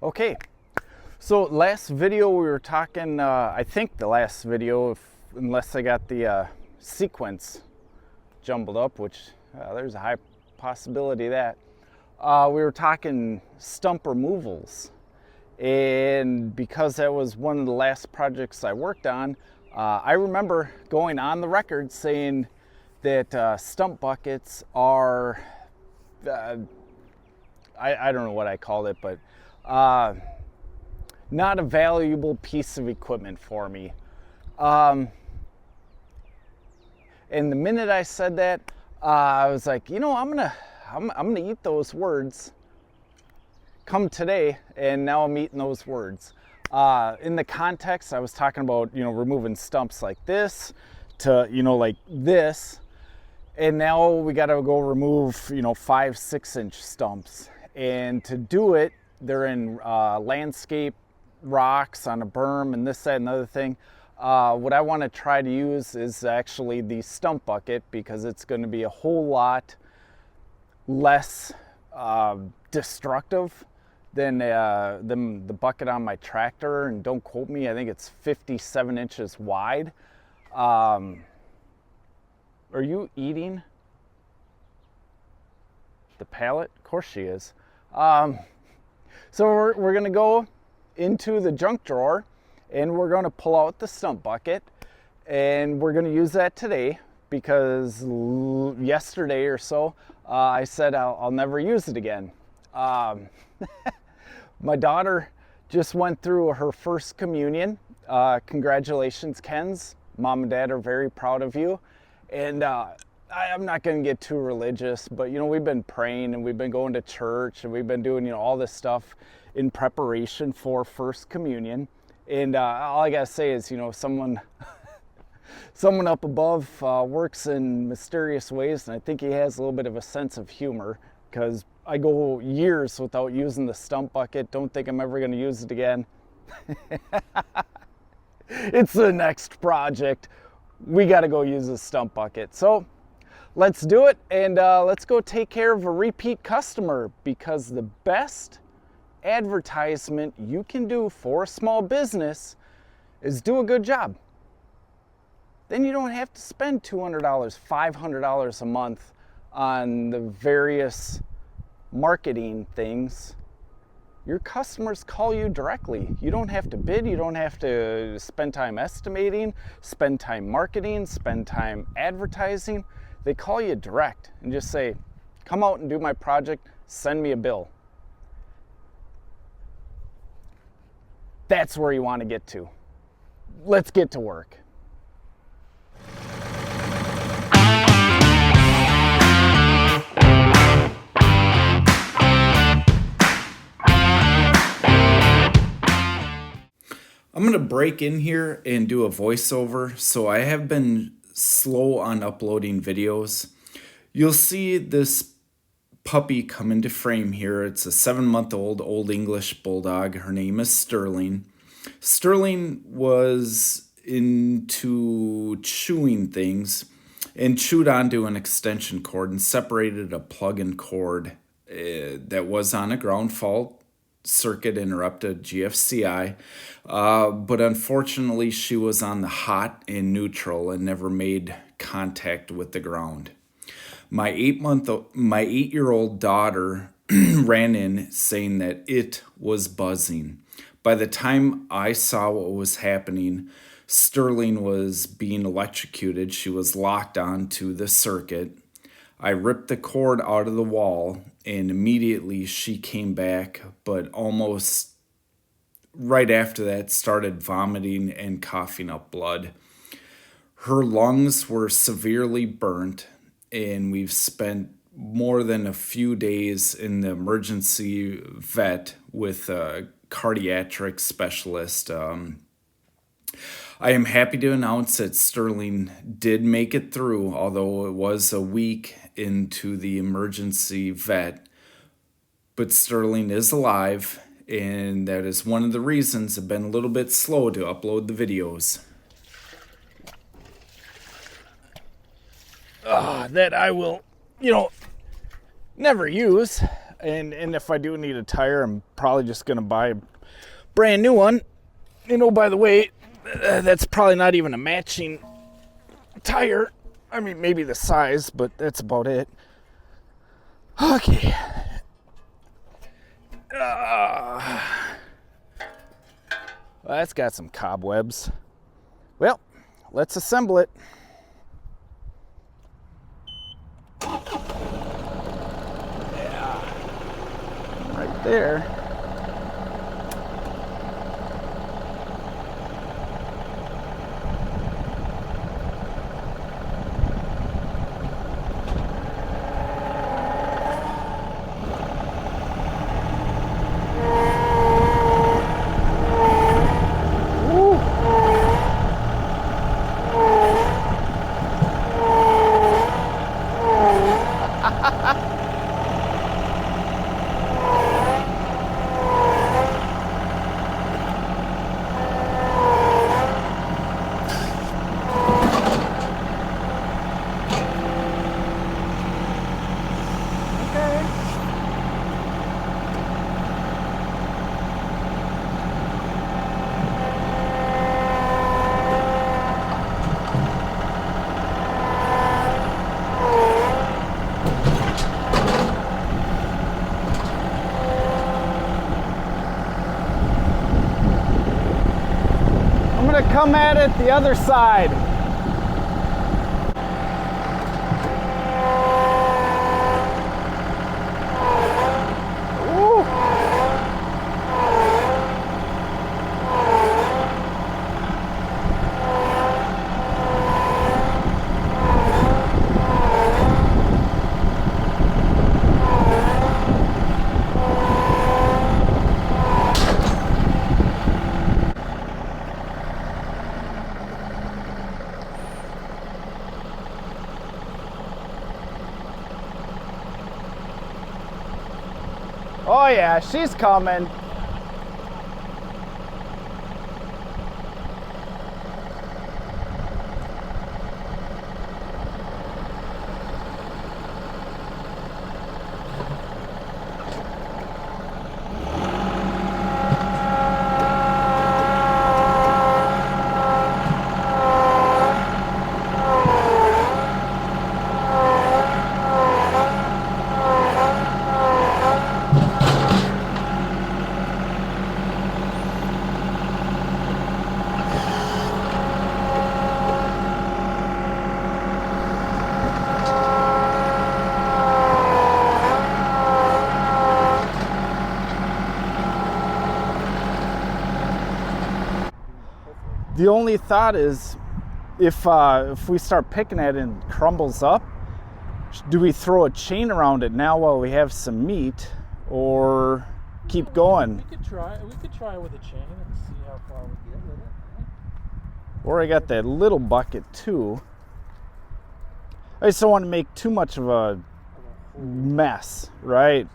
Okay, so last video we were talking, I think the last video, unless I got the sequence jumbled up, which there's a high possibility of that. We were talking stump removals. And because that was one of the last projects I worked on, I remember going on the record saying that stump buckets are, I don't know what I called it, but not a valuable piece of equipment for me. And the minute I said that, I was like, you know, I'm gonna eat those words come today, and now I'm eating those words. In the context, I was talking about, you know, removing stumps like this to, you know, like this, and now we got to go remove, you know, 5-6 inch stumps. And to do it, they're in landscape rocks on a berm and this, that, and other thing. What I want to try to use is actually the stump bucket, because it's going to be a whole lot less destructive than the bucket on my tractor. And don't quote me, I think it's 57 inches wide. Are you eating the pallet? Of course she is. So we're gonna go into the junk drawer and we're gonna pull out the stump bucket, and we're gonna use that today because yesterday or so I said I'll never use it again. My daughter just went through her first communion. Congratulations, Kens. Mom and Dad are very proud of you. And I'm not going to get too religious, but, you know, we've been praying and we've been going to church and we've been doing, you know, all this stuff in preparation for First Communion. And all I got to say is, you know, someone up above works in mysterious ways, and I think he has a little bit of a sense of humor, because I go years without using the stump bucket. Don't think I'm ever going to use it again. It's the next project. We got to go use the stump bucket. So let's do it, and let's go take care of a repeat customer, because the best advertisement you can do for a small business is do a good job. Then you don't have to spend $200, $500 a month on the various marketing things. Your customers call you directly. You don't have to bid. You don't have to spend time estimating, spend time marketing, spend time advertising. They call you direct and just say, come out and do my project, send me a bill. That's where you want to get to. Let's get to work. I'm going to break in here and do a voiceover. So I have been slow on uploading videos. You'll see this puppy come into frame here. It's a 7-month-old Old English Bulldog. Her name is Sterling. Sterling was into chewing things and chewed onto an extension cord and separated a plug-in cord that was on a ground fault circuit, interrupted GFCI, but unfortunately she was on the hot and neutral and never made contact with the ground. My 8-year-old daughter ran in saying that it was buzzing. By the time I saw what was happening, Sterling was being electrocuted. She was locked onto the circuit. I ripped the cord out of the wall, and immediately she came back, but almost right after that started vomiting and coughing up blood. Her lungs were severely burnt, and we've spent more than a few days in the emergency vet with a cardiac specialist. I am happy to announce that Sterling did make it through, although it was a week into the emergency vet. But Sterling is alive, and that is one of the reasons I've been a little bit slow to upload the videos. That I will, you know, never use. And if I do need a tire, I'm probably just gonna buy a brand new one. You know, by the way, that's probably not even a matching tire. I mean, maybe the size, but that's about it. Okay. Well, that's got some cobwebs. Well, let's assemble it. Yeah. Right there. Come at it the other side. Ooh. Oh yeah, she's coming. The only thought is, if we start picking at it and it crumbles up, do we throw a chain around it now while we have some meat, or keep going? We could try with a chain and see how far we get with it. Right? Or I got that little bucket too. I just don't want to make too much of a mess, right?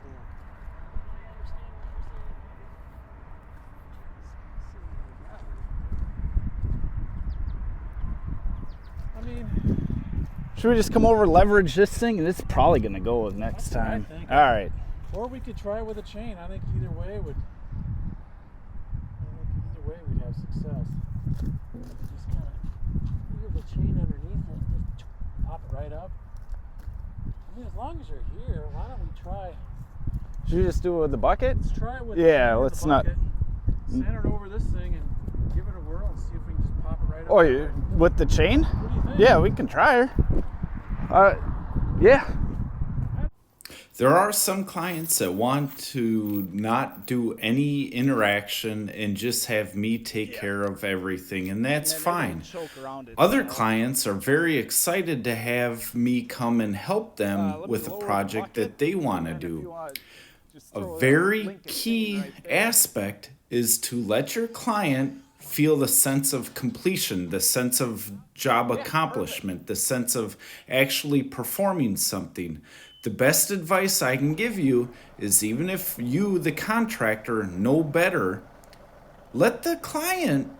Should we just come over, leverage this thing, and it's probably going to go next time. All right. Or we could try with a chain. I think either way we'd have success. Just kind of leave the chain underneath it and just pop it right up. I mean, as long as you're here, why don't we try? Should we just do it with the bucket? Let's try it with let's the bucket. Center it over this thing and give it a whirl and see if we can just pop it right up. Oh, with the chain? What do you think? Yeah, we can try her. Yeah. There are some clients that want to not do any interaction and just have me take care of everything, and that's fine. Other clients are very excited to have me come and help them with a project that they want to do. A very key aspect is to let your client feel the sense of completion, the sense of job accomplishment, the sense of actually performing something. The best advice I can give you is, even if you, the contractor, know better, let the client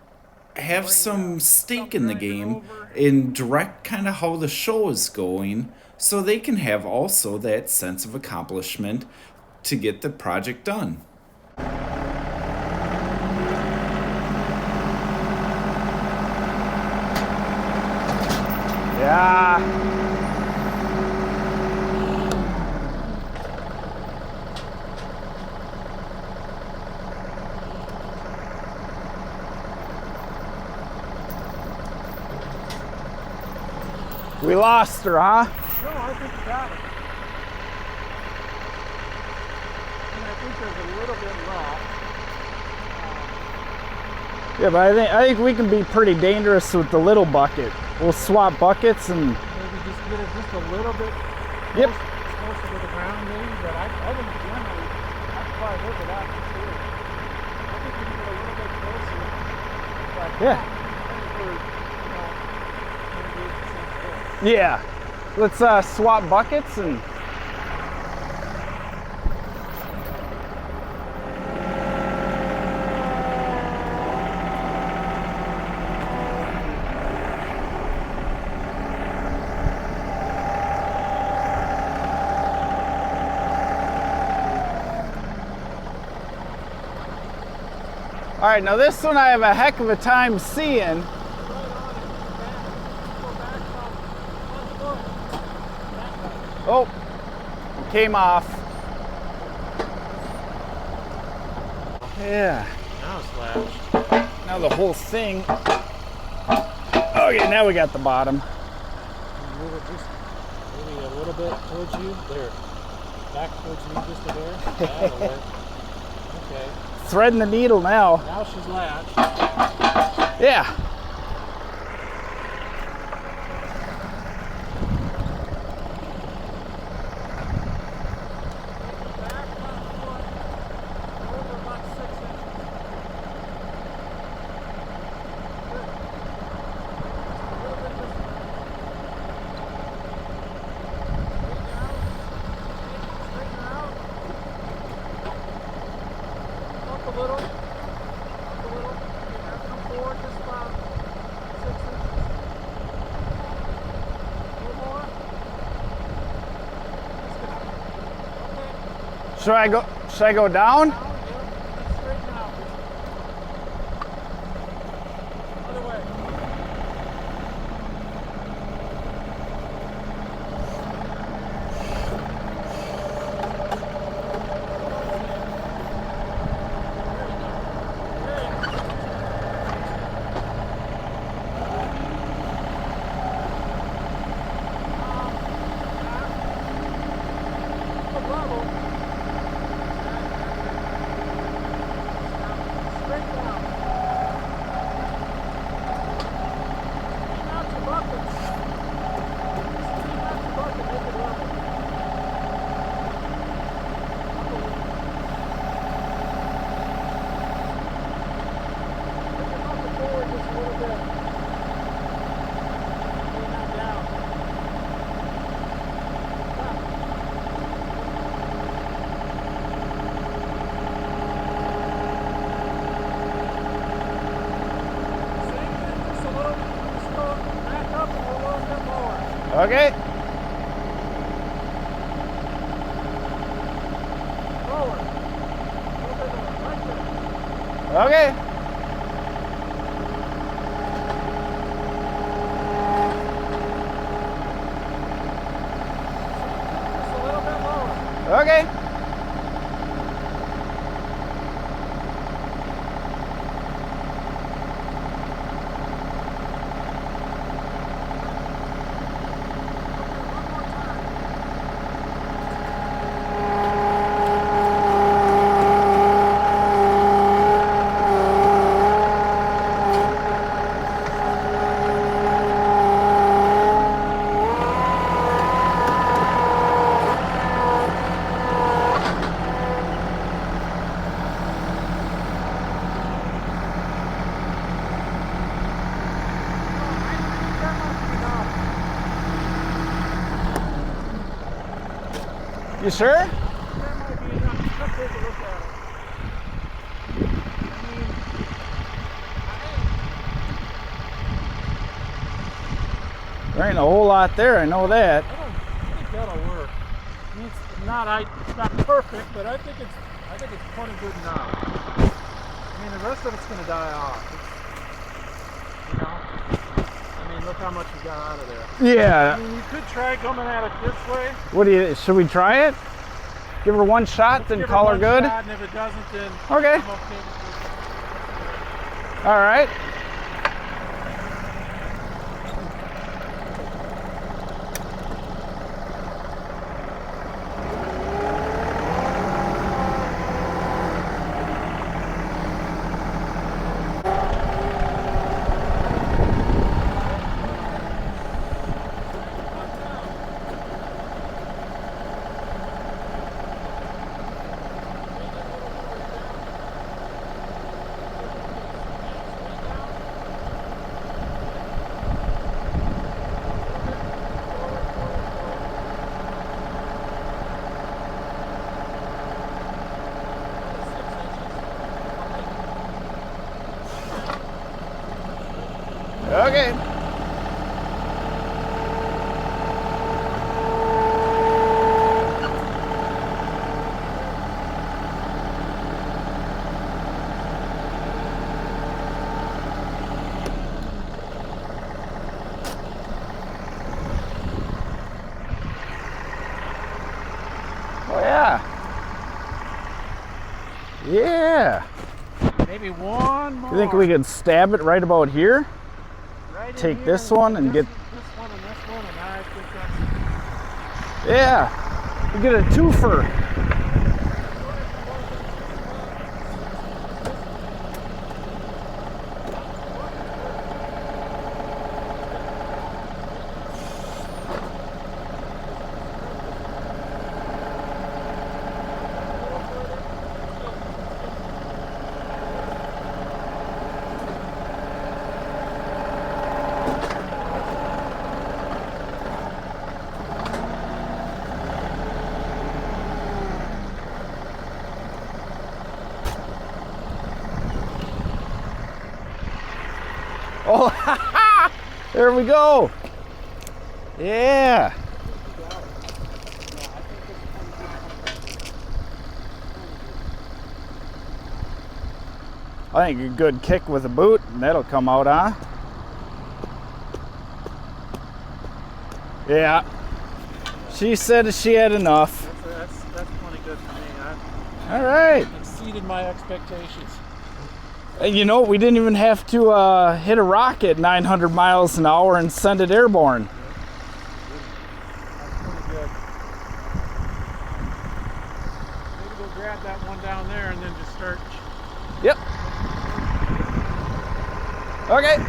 have some stake in the game and direct kind of how the show is going, so they can have also that sense of accomplishment to get the project done. Yeah. We lost her, huh? No, I think you got it. And I think there's a little bit left. Yeah, but I think we can be pretty dangerous with the little bucket. We'll swap buckets and Maybe just get it just a little bit yep. closer to the ground, maybe. But I think generally, I'd probably look it up too. I think we can get a little bit closer. But Yeah. I think we're, maybe the same place. Yeah. Let's swap buckets and all right, now this one I have a heck of a time seeing. Oh, came off. Yeah. Now it's latched. Now the whole thing. Okay, now we got the bottom. Move it just maybe a little bit towards you. There. Back towards you just a hair. That'll work. Okay. Threading the needle now. Now she's latched. Yeah. Should I go down? Okay. Okay. Okay. You sure? That might be enough. Let's take a look at it. There ain't a whole lot there, I know that. I think that'll work. I mean, it's it's not perfect, but I think it's plenty good now. I mean, the rest of it's going to die off. I mean, look how much you got out of there. Yeah. I mean, you could try coming at it this way. What do you? Should we try it? Give her one shot, then call her good. Shot, and if it doesn't, then okay. I'm okay with it. All right. Okay. Oh yeah. Yeah. Maybe one more. You think we could stab it right about here? Right Take here, this one and get... this one and this one, and I think that's... Yeah. We get a twofer. Oh, there we go. Yeah. I think a good kick with a boot, and that'll come out, huh? Yeah. She said she had enough. That's plenty good for me. All right. Exceeded my expectations. You know, we didn't even have to hit a rocket 900 miles an hour and send it airborne. That's pretty good. Maybe go grab that one down there and then just start. Yep. Okay.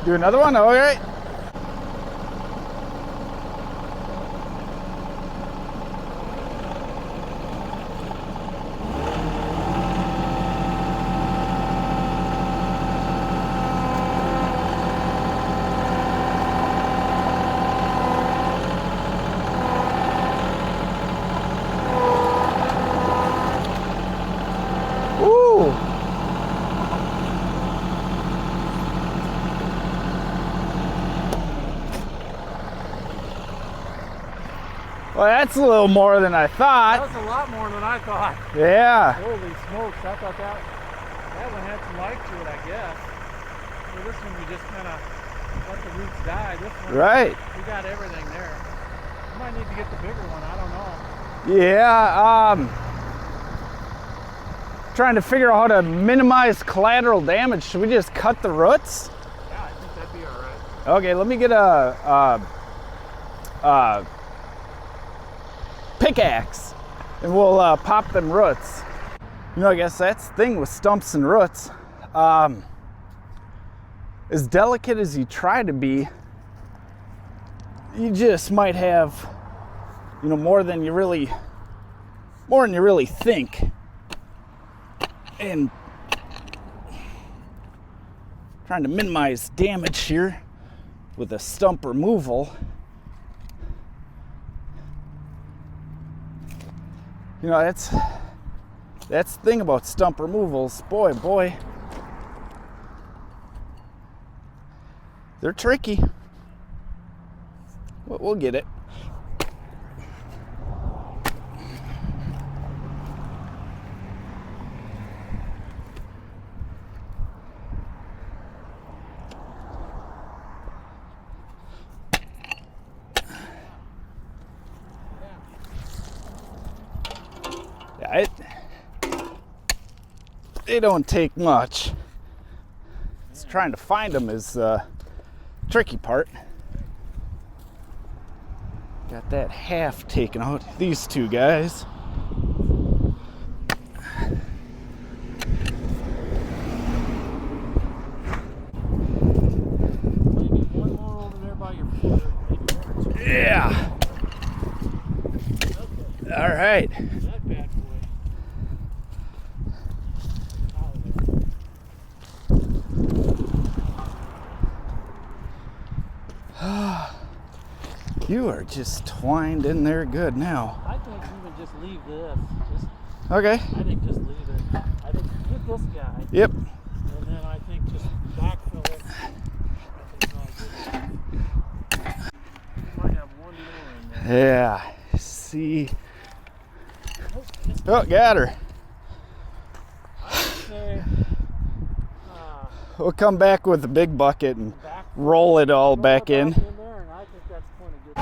Do another one? All right. Well, that's a little more than I That thought. was a lot more than I thought. Yeah. Holy smokes, I thought that one had some life to it, I guess. So this one we just kind of let the roots die. This one, Right. we got everything there. We might need to get the bigger one, I don't know. Yeah, trying to figure out how to minimize collateral damage. Should we just cut the roots? Yeah, I think that'd be all right. Okay, let me get a pickaxe and we'll pop them roots. You know, I guess that's the thing with stumps and roots. As delicate as you try to be, you just might have, you know, more than you really think. And trying to minimize damage here with a stump removal. You know, that's the thing about stump removals. Boy, they're tricky. We'll get it. Yeah, they don't take much. It's trying to find them is the tricky part. Got that half taken out. These two guys. Maybe one more over there by your footer. Maybe one or two. Yeah. Okay. All right. That bad boy. You are just twined in there good now. I think even just leave this. Okay. I think just leave it. I think get this guy. Yep. And then I think just backfill it. I think I'll get it. You might have one more in there. Yeah. See. Nope, just Oh, got her. I would say We'll come back with a big bucket and back roll it all back in. there, and I think that's going to get.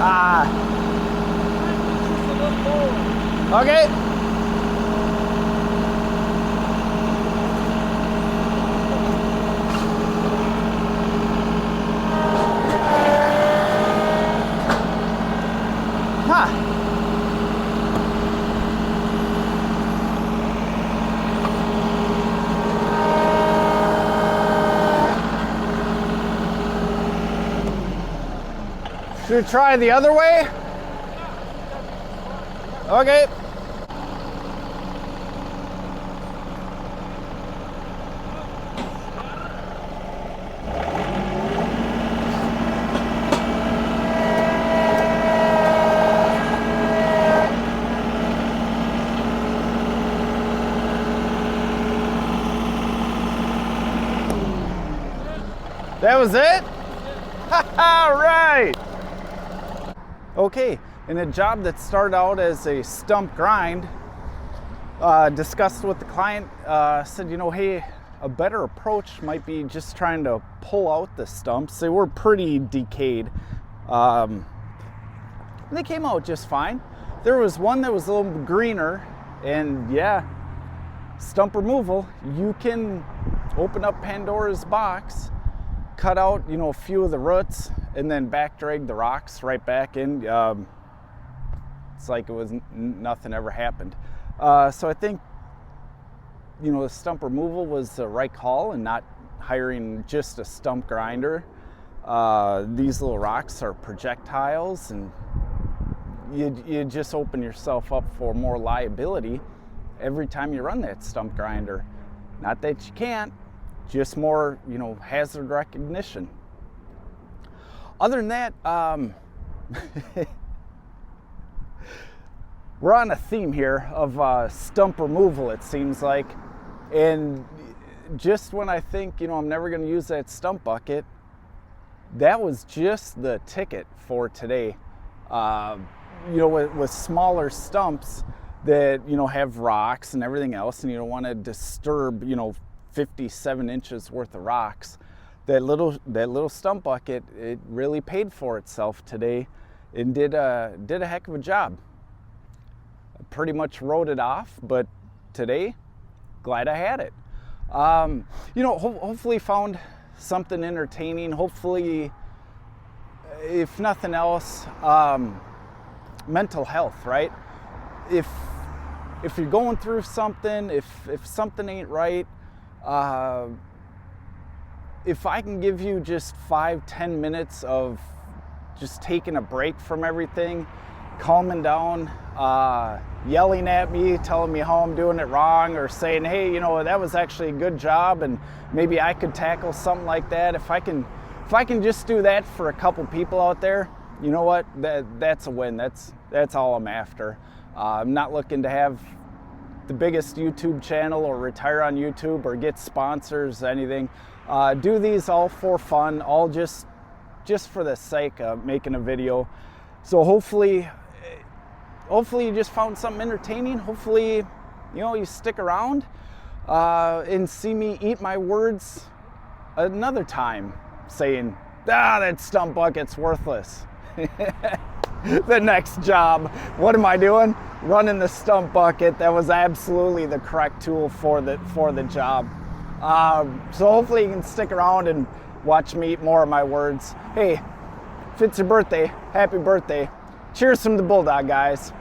Just a little lower. Okay. Huh. Should we try the other way? Okay. That was it? All right. Okay, in a job that started out as a stump grind, discussed with the client, said, you know, hey, a better approach might be just trying to pull out the stumps. They were pretty decayed. They came out just fine. There was one that was a little greener, and yeah, stump removal, you can open up Pandora's box, cut out, you know, a few of the roots, and then back drag the rocks right back in. It's like it was nothing ever happened. So I think, you know, the stump removal was the right call, and not hiring just a stump grinder. These little rocks are projectiles, and you just open yourself up for more liability every time you run that stump grinder. Not that you can't, just more, you know, hazard recognition. Other than that, we're on a theme here of stump removal, it seems like. And just when I think, you know, I'm never going to use that stump bucket, that was just the ticket for today. You know, with smaller stumps that, you know, have rocks and everything else, and you don't want to disturb, you know, 57 inches worth of rocks, that little stump bucket, it really paid for itself today and did a heck of a job. I pretty much wrote it off, but today, glad I had it. You know, hopefully found something entertaining. Hopefully, if nothing else, mental health, right? If you're going through something, if something ain't right, if I can give you just 5-10 minutes of just taking a break from everything, calming down, yelling at me, telling me how I'm doing it wrong, or saying, hey, you know, that was actually a good job and maybe I could tackle something like that. If I can just do that for a couple people out there, you know what, that's a win. That's all I'm after. I'm not looking to have the biggest YouTube channel or retire on YouTube or get sponsors, anything. Do these all for fun, all just for the sake of making a video. So hopefully you just found something entertaining. Hopefully, you know, you stick around and see me eat my words another time, saying, that stump bucket's worthless. The next job, what am I doing? Running the stump bucket. That was absolutely the correct tool for the job. So hopefully you can stick around and watch me eat more of my words. Hey, if it's your birthday, happy birthday. Cheers from the Bulldog, guys.